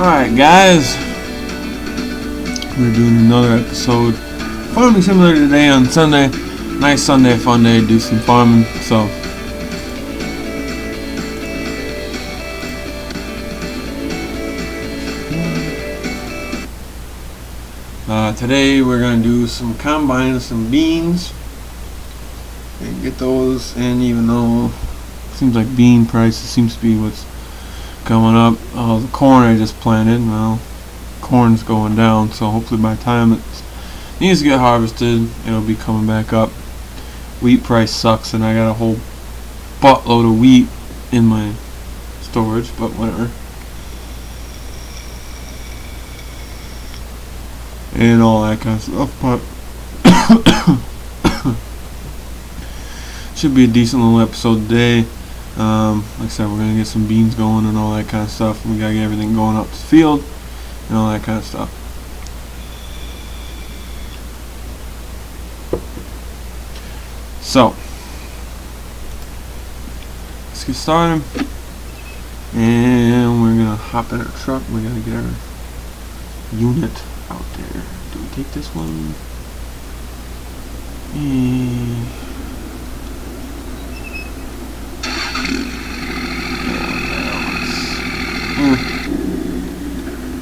Alright guys, we're doing another episode. Farming Simulator today on Sunday. Nice Sunday, fun day, do some farming. So today we're going to do some combine and some beans and get those. And even though it seems like bean prices seems to be what's coming up, the corn I just planted, well, corn's going down, so hopefully by the time it needs to get harvested it'll be coming back up. Wheat price sucks and I got a whole buttload of wheat in my storage, but whatever. And all that kind of stuff, but should be a decent little episode today. Like I said, we're gonna get some beans going and all that kind of stuff. We gotta get everything going up to the field and all that kind of stuff. So let's get started, and we're gonna hop in our truck. We gotta get our unit out there. Do we take this one?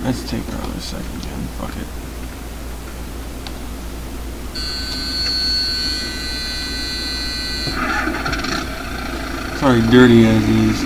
Let's take our other second gen. Fuck it. It's already dirty as is.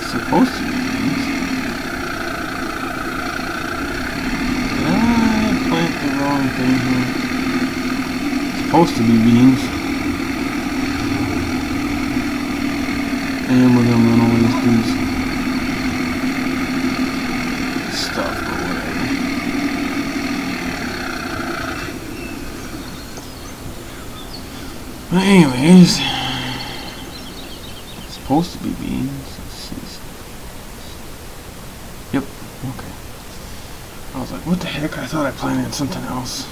Supposed to be beans. Did I plant the wrong thing here? It's supposed to be beans. And we're gonna run all these dudes stuff or whatever. But anyways, it's supposed to be beans. Yep, okay. I was like, what the heck? I thought I planted something else.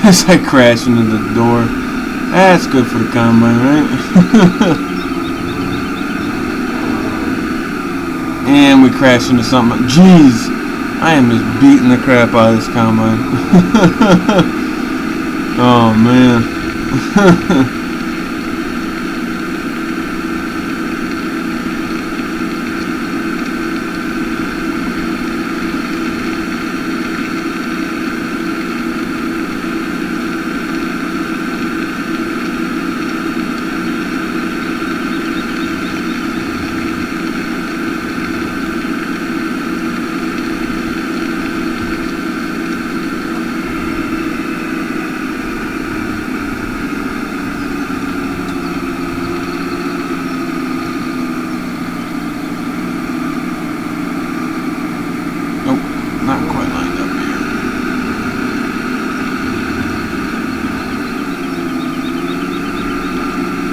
As I crash into the door. That's good for the combine, right? And we crashed into something. Jeez, I am just beating the crap out of this combine. Oh man. Not quite lined up here.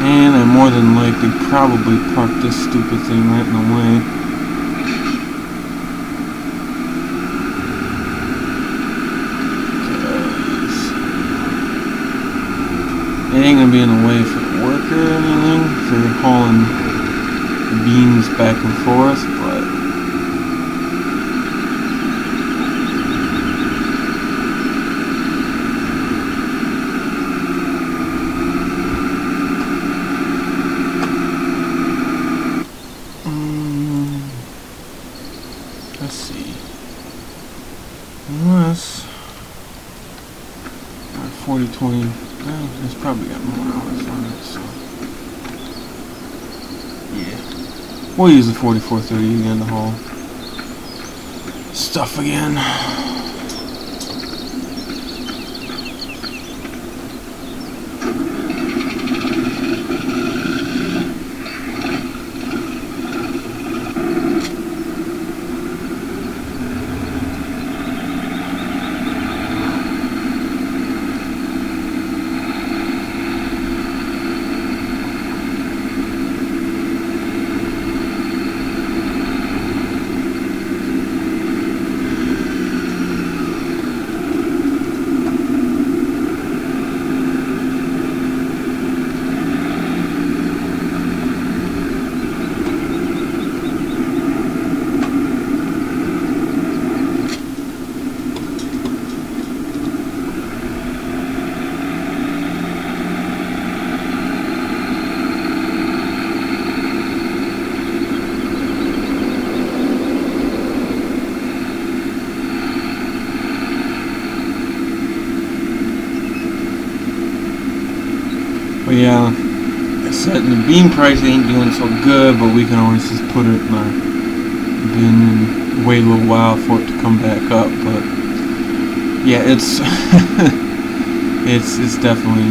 And I more than likely probably parked this stupid thing right in the way. It ain't gonna be in the way for the worker or anything for hauling the beans back and forth, but Let's see. 20. Well, it's probably got more hours on it, so yeah. We'll use the 4430 again to haul stuff again. But yeah, I said the bean price ain't doing so good, but we can always just put it in our bin and wait a little while for it to come back up. But yeah, it's it's definitely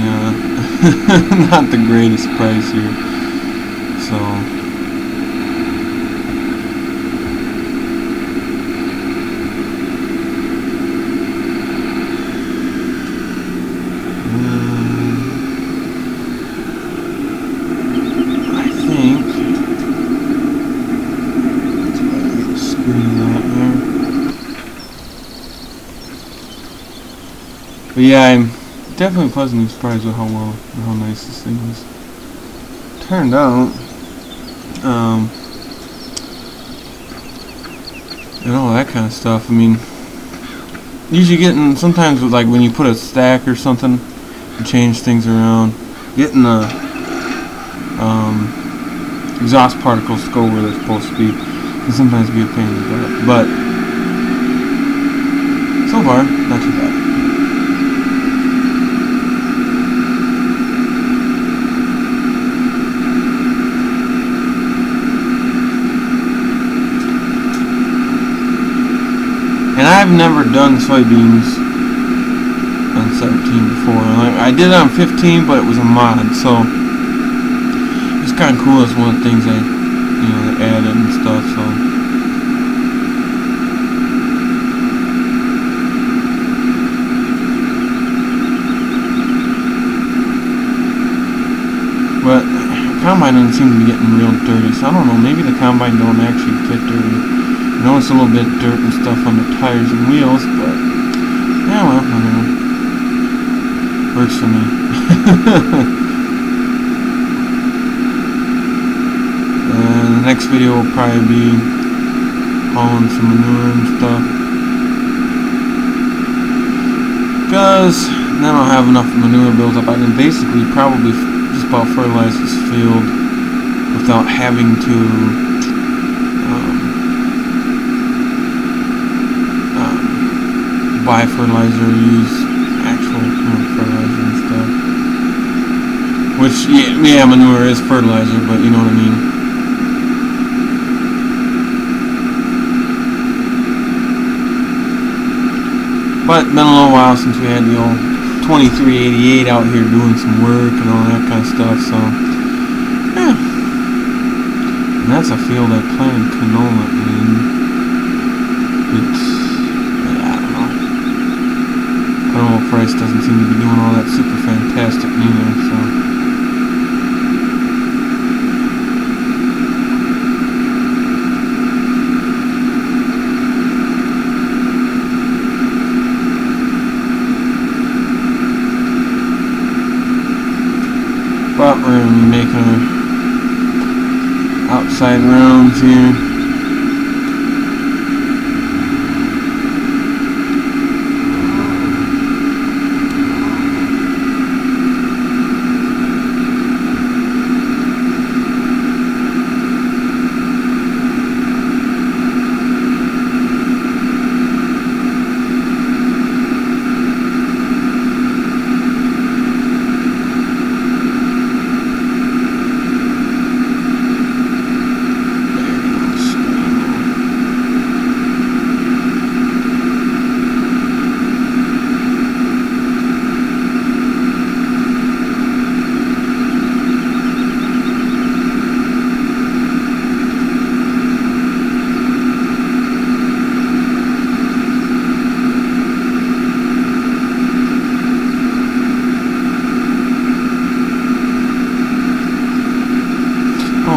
not the greatest price here. So but yeah, I'm definitely pleasantly surprised with how nice this thing was turned out. And all that kind of stuff. I mean, usually getting, sometimes with, like when you put a stack or something and change things around, getting the exhaust particles to go where they're supposed to be can sometimes be a pain in the butt. But so far, not too bad. And I've never done soybeans on 17 before. Like, I did it on 15, but it was a mod, so it's kind of cool. It's one of the things they added and stuff. So but combine doesn't seem to be getting real dirty. So I don't know. Maybe the combine don't actually get dirty. I know it's a little bit of dirt and stuff on the tires and wheels, but yeah, well, I don't know. Works for me. The next video will probably be hauling some manure and stuff, because then I'll have enough manure built up. I can basically probably just about fertilize this field without having to buy fertilizer or use actual fertilizer and stuff. Which, yeah, manure is fertilizer, but you know what I mean. But been a little while since we had the old 2388 out here doing some work and all that kind of stuff, so yeah. And that's a field I planted canola in. It's, canola price doesn't seem to be doing all that super fantastic neither, so but we're going to be making our outside rounds here.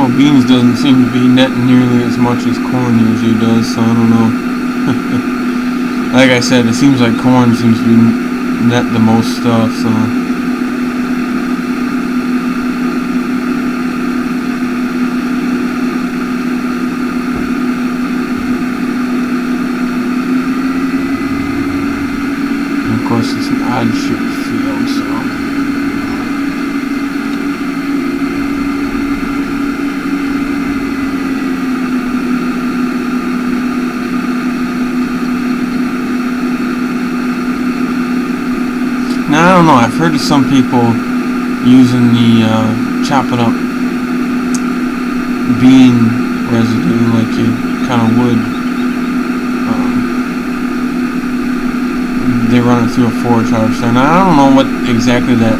Well, beans doesn't seem to be netting nearly as much as corn usually does, so I don't know. Like I said, it seems like corn seems to be net the most stuff, so. And of course, it's an odd-shaped field, so. Now, I don't know, I've heard of some people using the chopping up bean residue like you kind of would. They run it through a forage harvester. Now, I don't know what exactly that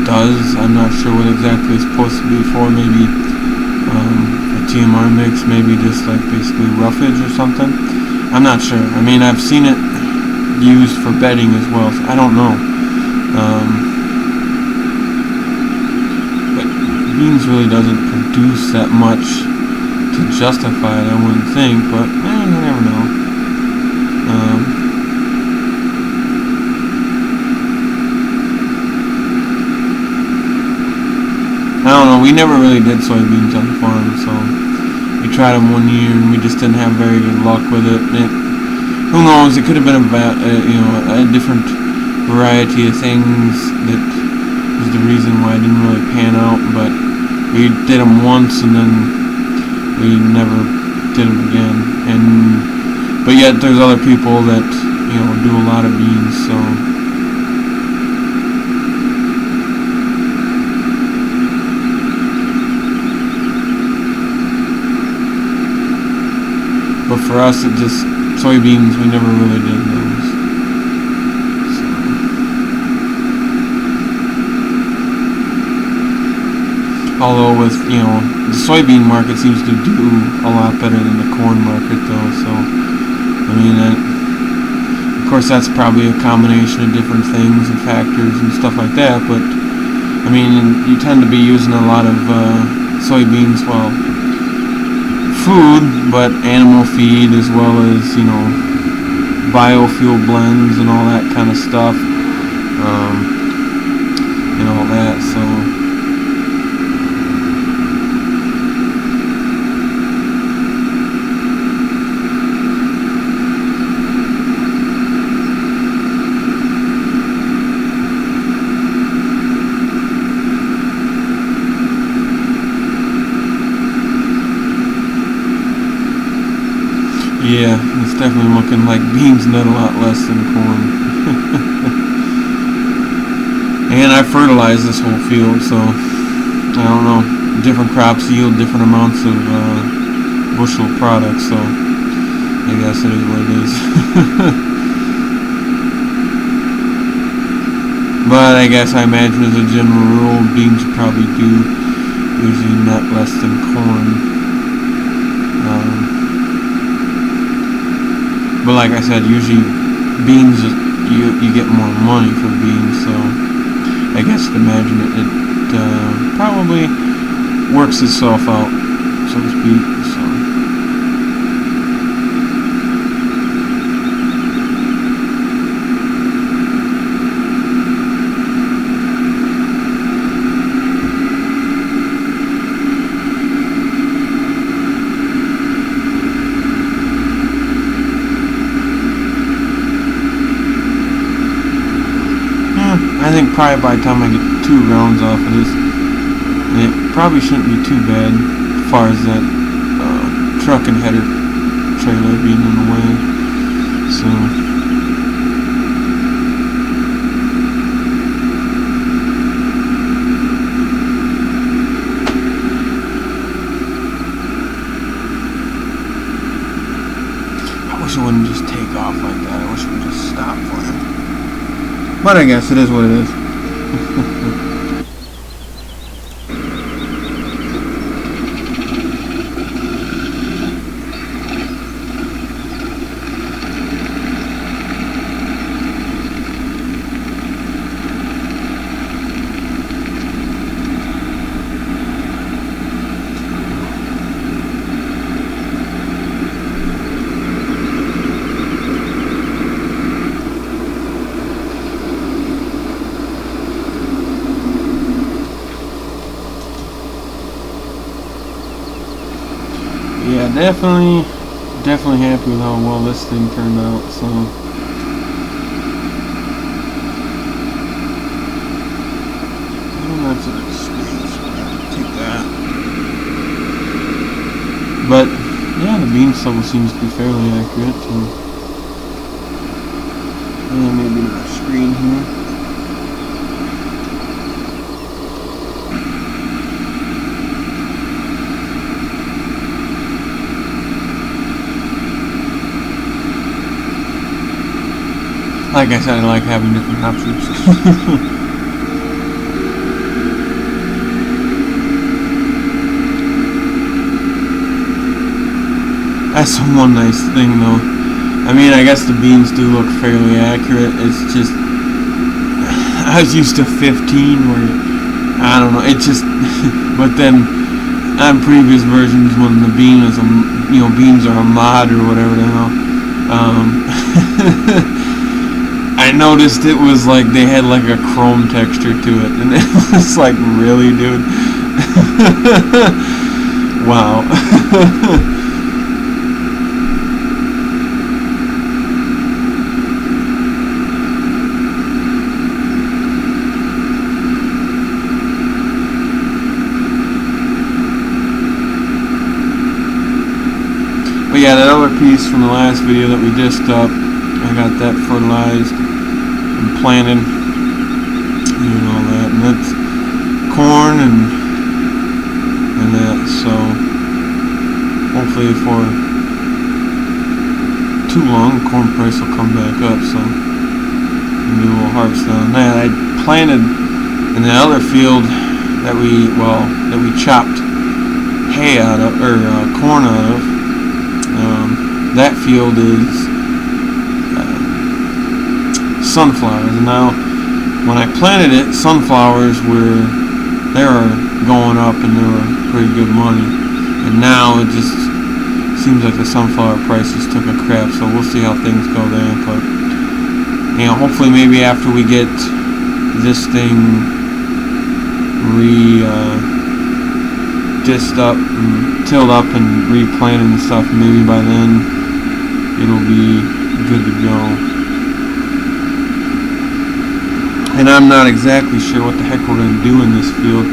does. I'm not sure what exactly it's supposed to be for. Maybe a TMR mix, maybe just like basically roughage or something. I'm not sure. I mean, I've seen it used for bedding as well, so I don't know. But beans really doesn't produce that much to justify it, I wouldn't think, but you never know. I don't know, we never really did soybeans on the farm, so we tried them one year and we just didn't have very good luck with it. Who knows, it could have been a different variety of things that was the reason why it didn't really pan out, but we did them once and then we never did them again. But yet there's other people that do a lot of beans, so but for us it just soybeans, we never really did those. Although with, the soybean market seems to do a lot better than the corn market though, so, I mean, of course that's probably a combination of different things and factors and stuff like that, but, I mean, you tend to be using a lot of soybeans, well, food, but animal feed as well as, biofuel blends and all that kind of stuff, and all that, so. Yeah, it's definitely looking like beans net a lot less than corn. And I fertilized this whole field, so I don't know. Different crops yield different amounts of bushel products, so I guess it is what it is. But I guess I imagine as a general rule, beans probably do usually net less than corn. But like I said, usually beans, you get more money for beans, so I guess I'd imagine it probably works itself out, so to speak. So. I think probably by the time I get 2 rounds off of this, it probably shouldn't be too bad as far as that truck and header trailer being in the way. So I wish it wouldn't just take off like that. I wish it would just stop for him. But I guess it is what it is. Yeah, definitely happy with how well this thing turned out. So that's an excuse. Take that. But yeah, the bean stubble seems to be fairly accurate. So and maybe another screen here. Like I said, I like having different options. That's one nice thing though. I mean, I guess the beans do look fairly accurate. It's just, I was used to 15 where, I don't know, it just, but then on previous versions when the bean is, beans are a mod or whatever the hell, I noticed it was like they had like a chrome texture to it, and it was like, really, dude? Wow. But yeah, that other piece from the last video that we disced up, I got that fertilized and planted and all that, and that's corn and that, so hopefully for too long corn price will come back up, so we'll do a little harvest on that. I planted in the other field that we chopped hay out of, or corn out of. That field is sunflowers, and now when I planted it, sunflowers were going up and they were pretty good money, and now it just seems like the sunflower prices took a crap, so we'll see how things go there. But hopefully maybe after we get this thing disced up and tilled up and replanted and stuff, maybe by then it'll be good to go. And I'm not exactly sure what the heck we're going to do in this field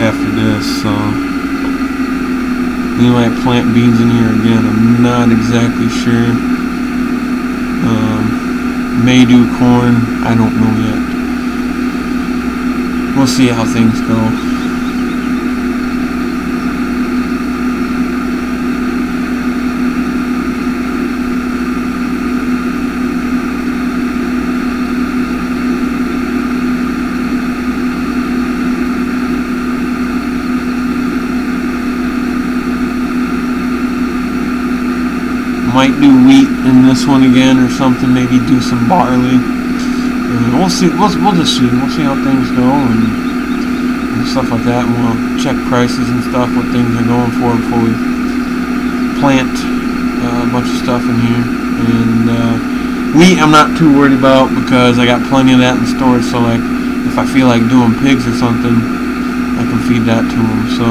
after this, so we might plant beans in here again. I'm not exactly sure. May do corn, I don't know yet. We'll see how things go. Might do wheat in this one again or something. Maybe do some barley. We'll see. We'll just see. We'll see how things go and stuff like that. And we'll check prices and stuff, what things are going for before we plant a bunch of stuff in here. And wheat, I'm not too worried about because I got plenty of that in storage. So like, if I feel like doing pigs or something, I can feed that to them. So,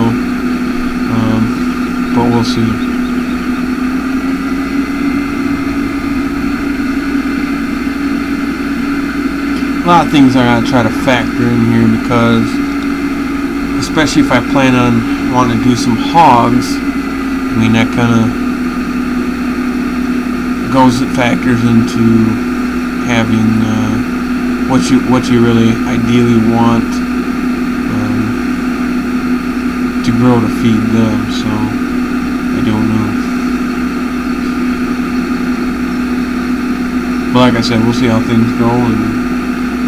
but we'll see. A lot of things I gotta try to factor in here because, especially if I plan on wanting to do some hogs, I mean that kind of factors into having what you really ideally want to grow to feed them. So I don't know, but like I said, we'll see how things go, and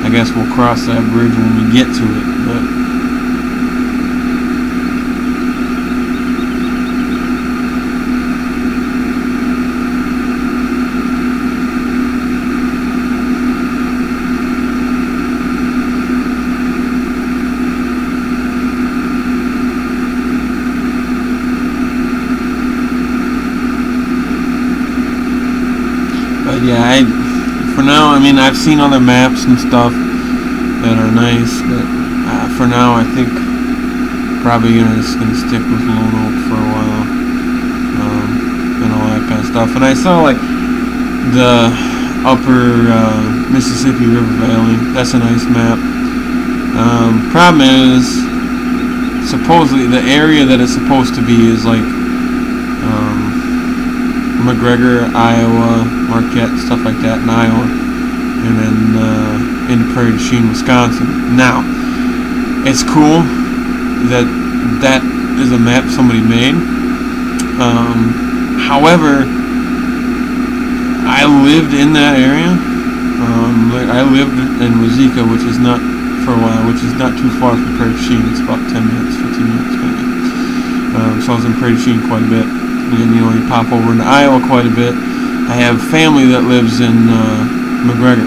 I guess we'll cross that bridge when we get to it. But yeah, for now, I mean, I've seen other maps and stuff that are nice, but for now, I think probably just gonna stick with Lone Oak for a while. kind of stuff. And I saw like the upper Mississippi River Valley. That's a nice map. Problem is, supposedly the area that it's supposed to be is like McGregor, Iowa, Marquette, stuff like that in Iowa, and then in Prairie du Chien, Wisconsin. Now, it's cool that that is a map somebody made. However, I lived in that area. I lived in Wazeeka, which is not, for a while, which is not too far from Prairie du Chien. It's about 10 minutes, 15 minutes maybe. So I was in Prairie du Chien quite a bit. And you pop over into Iowa quite a bit. I have family that lives in McGregor.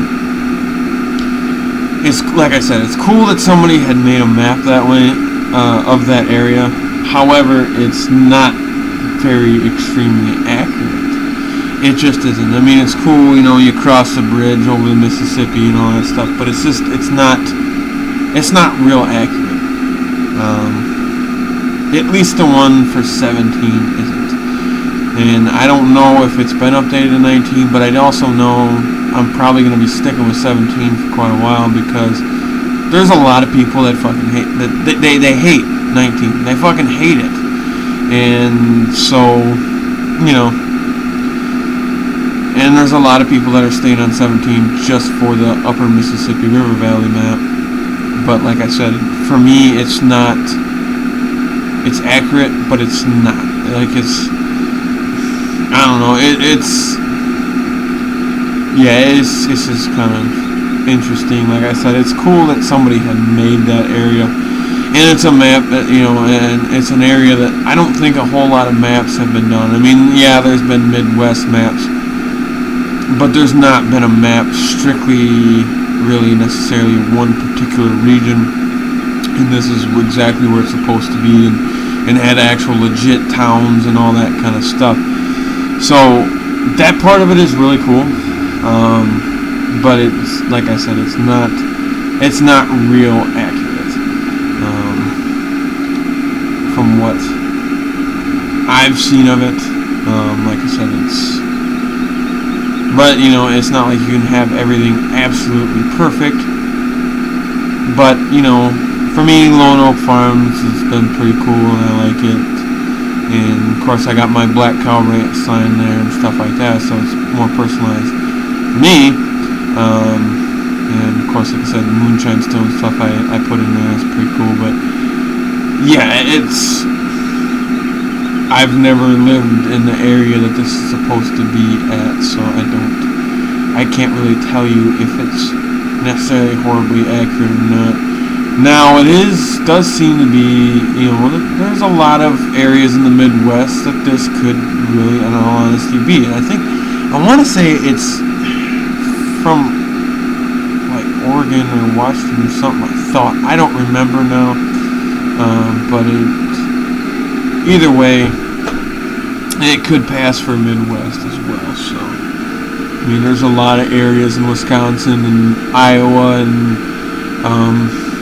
It's like I said, it's cool that somebody had made a map that way of that area. However, it's not very extremely accurate. It just isn't. I mean, it's cool, you cross the bridge over the Mississippi and all that stuff, but it's not real accurate. At least the one for 17 isn't. And I don't know if it's been updated in 19, but I also know I'm probably going to be sticking with 17 for quite a while, because there's a lot of people that fucking hate that. They hate 19. They fucking hate it. And so, and there's a lot of people that are staying on 17 just for the upper Mississippi River Valley map. But like I said, for me, it's not. It's accurate, but it's not. Like, it's, I don't know. It's just kind of interesting. Like I said, it's cool that somebody had made that area, and it's a map that and it's an area that I don't think a whole lot of maps have been done. I mean, yeah, there's been Midwest maps, but there's not been a map strictly, really necessarily one particular region. And this is exactly where it's supposed to be, and had actual legit towns and all that kind of stuff. So that part of it is really cool, but it's, like I said, it's not real accurate from what I've seen of it. Like I said, but it's not like you can have everything absolutely perfect. But for me, Lone Oak Farms has been pretty cool, and I like it. And of course, I got my Black Cow Ranch sign there and stuff like that, so it's more personalized for me. And of course, like I said, the moonshine stone stuff I put in there is pretty cool. But yeah, I've never lived in the area that this is supposed to be at, so I can't really tell you if it's necessarily horribly accurate or not. Now, does seem to be, there's a lot of areas in the Midwest that this could really, in all honesty, be. And I want to say it's from, like, Oregon or Washington or something, I don't remember now. But either way, it could pass for Midwest as well, so. I mean, there's a lot of areas in Wisconsin and Iowa and,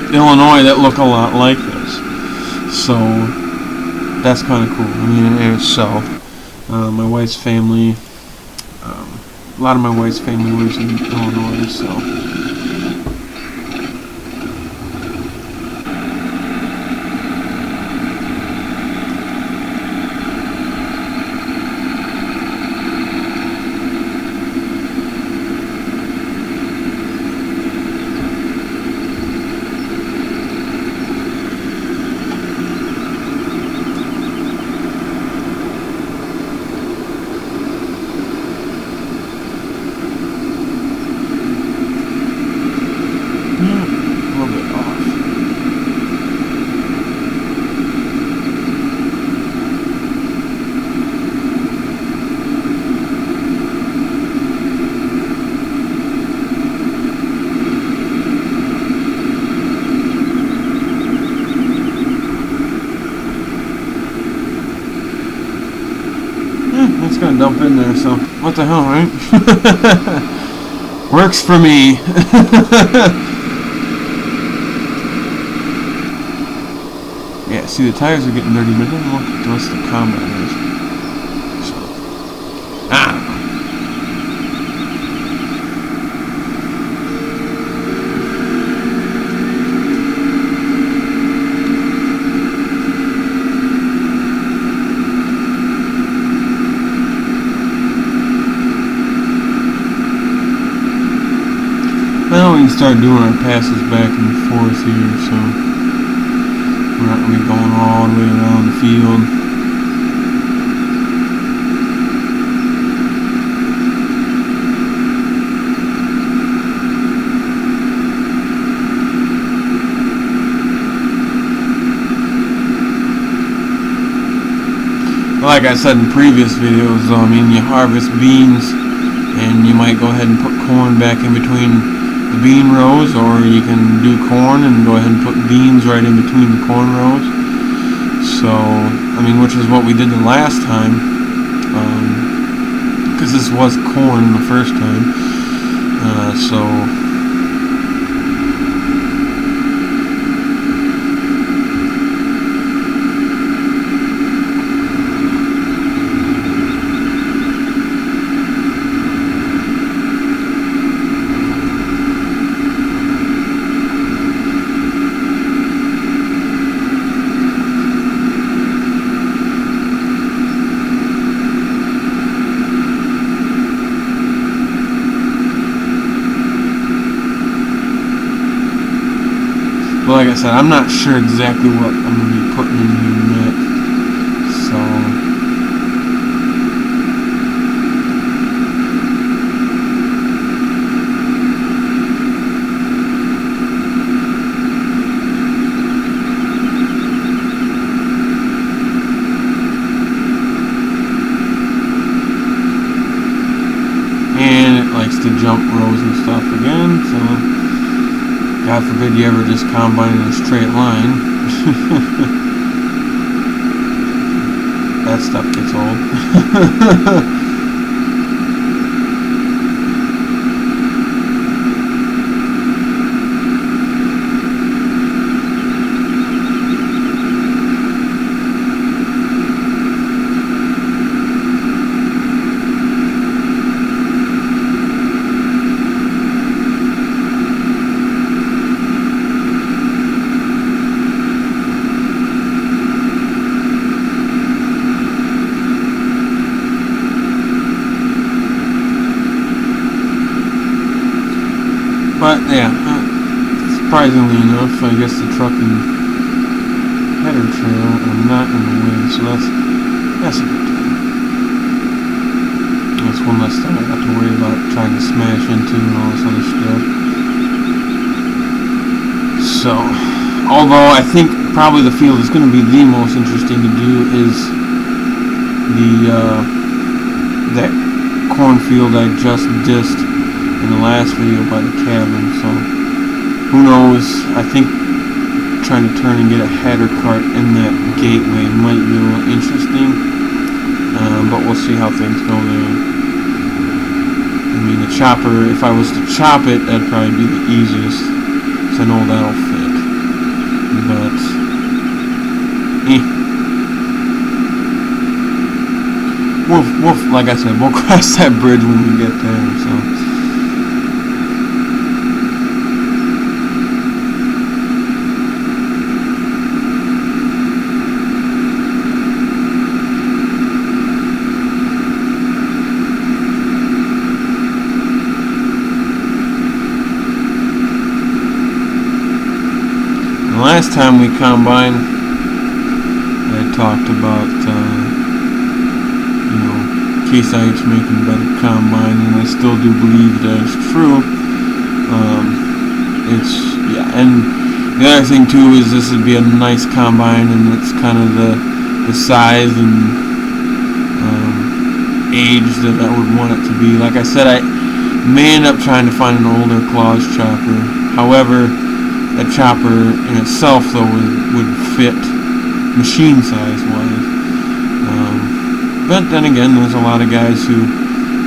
Illinois that look a lot like this, so that's kind of cool. I mean, and so my wife's family, a lot of my wife's family lives in Illinois, so. It's gonna dump in there, so what the hell, right? Works for me. Yeah, see, the tires are getting dirty, but it doesn't look like the rest of the combine is. So. gonna start doing our passes back and forth here, so we're not gonna be going all the way around the field. Like I said in previous videos, I mean, you harvest beans and you might go ahead and put corn back in between the bean rows, or you can do corn and go ahead and put beans right in between the corn rows. So, I mean, which is what we did the last time, because this was corn the first time. But like I said, I'm not sure exactly what I'm going to be putting in here next. So, and it likes to jump rows and stuff again, so God forbid you ever just combine in a straight line. That stuff gets old. But yeah, surprisingly enough, I guess the trucking header trail are not in the way, so that's a good thing. That's one less thing I have to worry about trying to smash into and all this other stuff. So, although I think probably the field is going to be the most interesting to do is that cornfield I just dissed in the last video by the cabin. So who knows, I think trying to turn and get a header cart in that gateway might be a little interesting, but we'll see how things go there. I mean, the chopper, if I was to chop it, that'd probably be the easiest, so I know that'll fit, but we'll like I said, we'll cross that bridge when we get there. So last time we combined, I talked about CaseIH making better combine, and I still do believe that is true. And the other thing too is this would be a nice combine, and it's kind of the size and age that I would want it to be. Like I said, I may end up trying to find an older Claas chopper. However, that chopper in itself, though, would fit machine size wise. But then again, there's a lot of guys who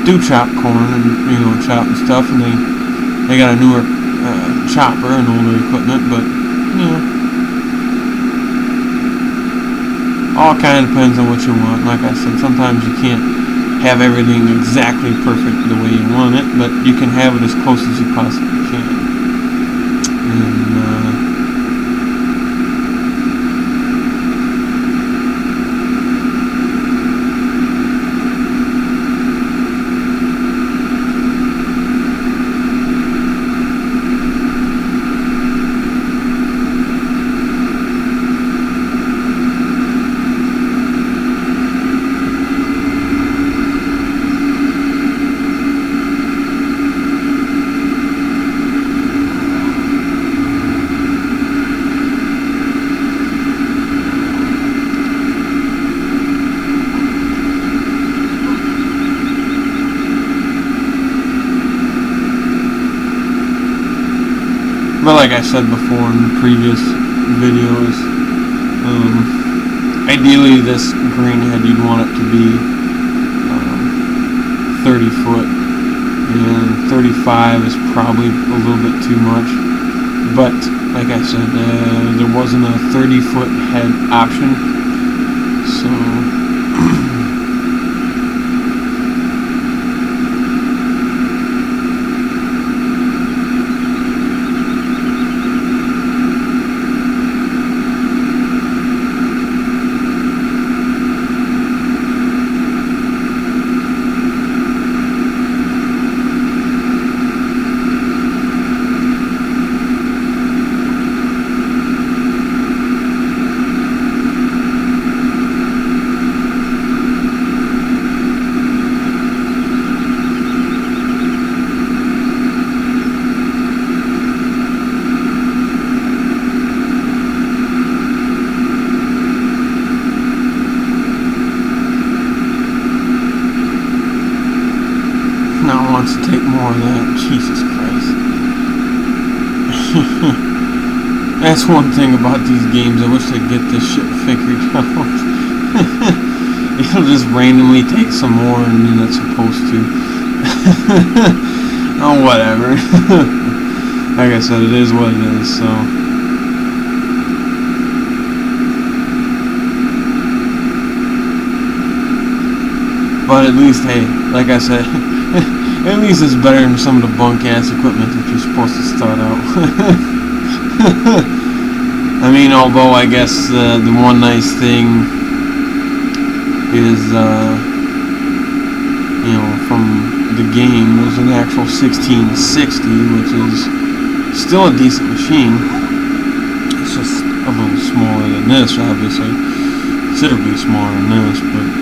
do chop corn and chop and stuff, and they got a newer chopper and older equipment. But all kind of depends on what you want. Like I said, sometimes you can't have everything exactly perfect the way you want it, but you can have it as close as you possibly can. like I said before in previous videos, ideally this grain head you'd want it to be 30 foot, and 35 is probably a little bit too much. But like I said, there wasn't a 30-foot head option, so wants to take more of that. Jesus Christ. That's one thing about these games. I wish they'd get this shit figured out. It'll just randomly take some more than it's supposed to. Oh, whatever. Like I said, it is what it is, so. But at least, hey, like I said, at least it's better than some of the bunk-ass equipment that you're supposed to start out. I mean, although I guess the one nice thing is, you know, from the game was an actual 1660, which is still a decent machine. It's just a little smaller than this, obviously. Considerably smaller than this, but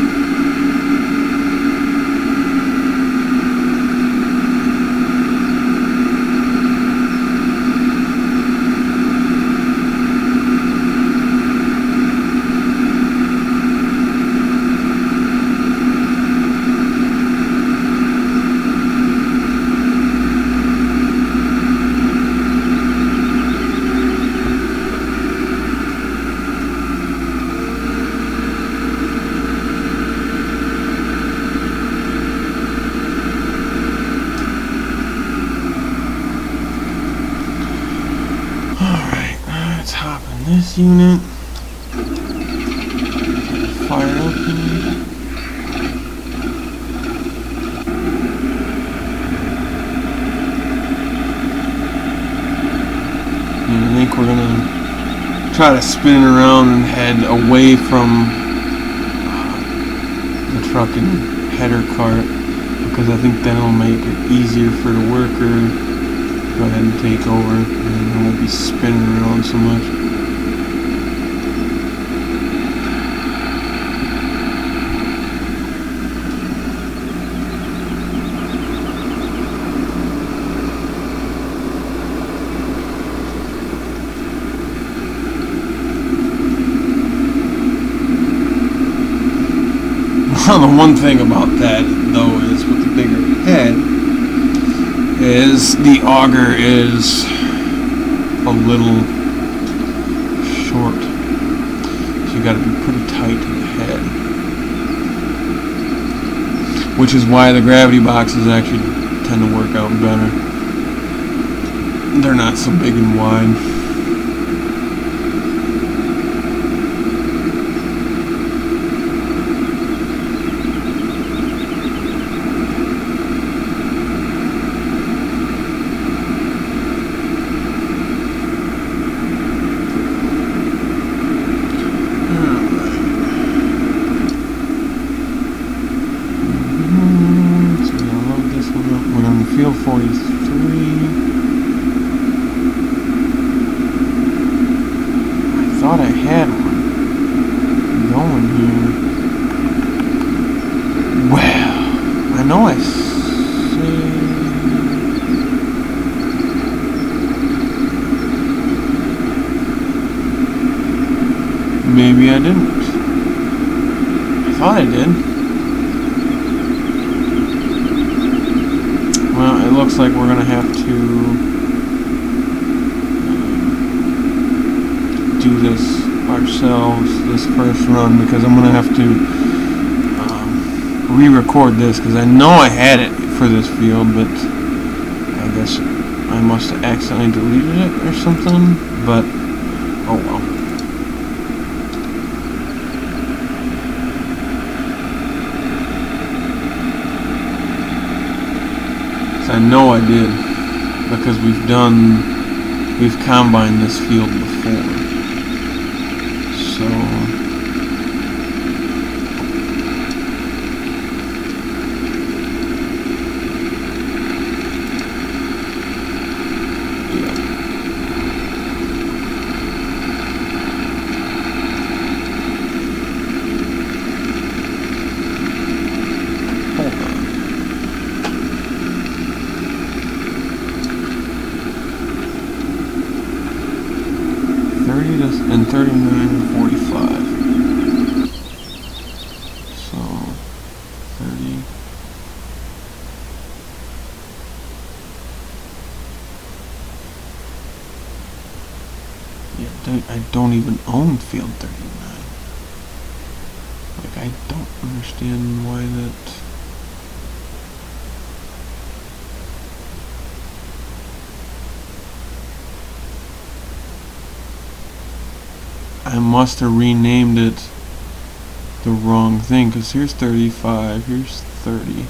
this unit fired up here. And I think we're gonna try to spin it around and head away from the truck and header cart, because I think that'll make it easier for the worker to go ahead and take over, and I won't be spinning around so much. The one thing about that, though, is with the bigger head, is the auger is a little short, so you got to be pretty tight to the head, which is why the gravity boxes actually tend to work out better. They're not so big and wide. Field 43. I thought I had one going here. Well, I know I saved. Maybe I didn't. I thought I did. Well, it looks like we're going to have to do this ourselves this first run, because I'm gonna have to re-record this, because I know I had it for this field, but I guess I must have accidentally deleted it or something. But oh well. So I know I did, because we've combined this field before. So and 39 and 45. So 30. Yeah, I don't even own field 39. Like, I don't understand why that. I must have renamed it the wrong thing, because here's 35, here's 30.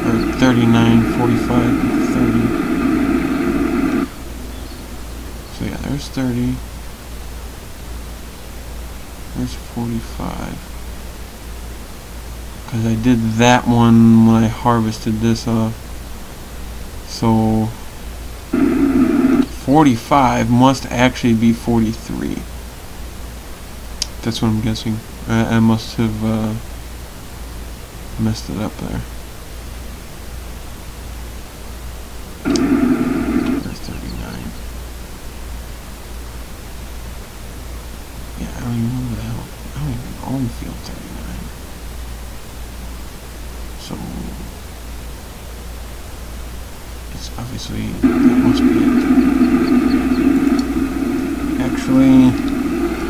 Or 39, 45, and 30. So yeah, there's 30. There's 45. Because I did that one when I harvested this off. So 45 must actually be 43. That's what I'm guessing. I must have messed it up there. There's 39. Yeah, I don't even know what the hell. I don't even own field 39. So it's obviously, that must be it. Actually,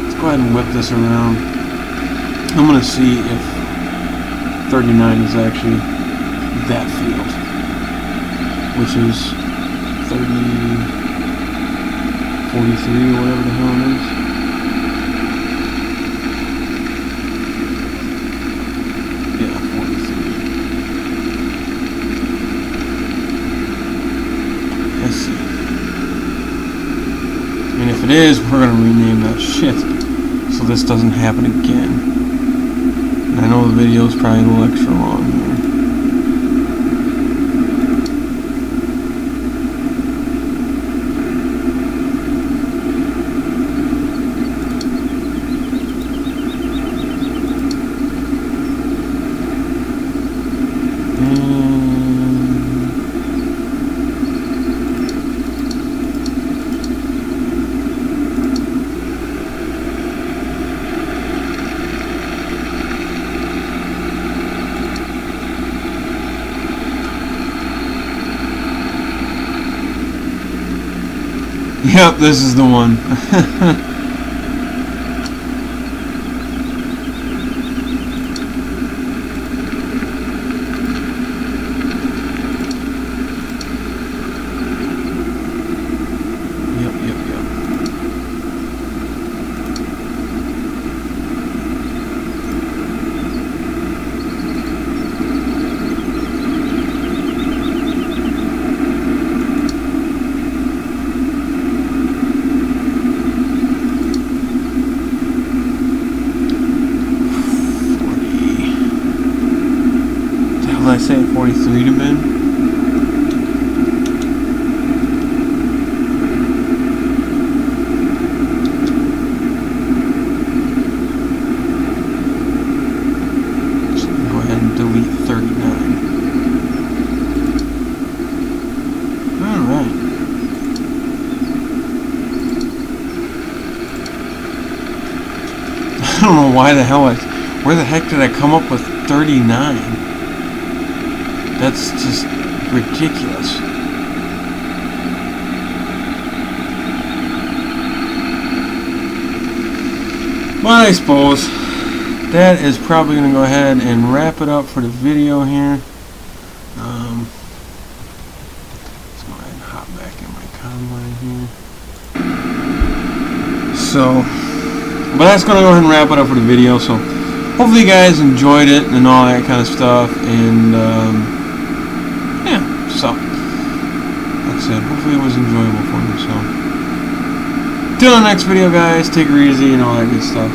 let's go ahead and whip this around. I'm going to see if 39 is actually that field, which is 30, 43 or whatever the hell it is. Yeah, 43. Let's see. And if it is, we're going to rename that shit so this doesn't happen again. And I know the video is probably a little extra long here. Yep, this is the one. I say 43 to Ben? So go ahead and delete 39. Alright. I don't know why the hell where the heck did I come up with 39? That's just ridiculous. But I suppose that is probably going to go ahead and wrap it up for the video here. Let's go ahead and hop back in my combine here. So, but that's going to go ahead and wrap it up for the video. So hopefully you guys enjoyed it and all that kind of stuff. And yeah, so like I said, hopefully it was enjoyable for you. So till the next video, guys, take it easy and all that good stuff.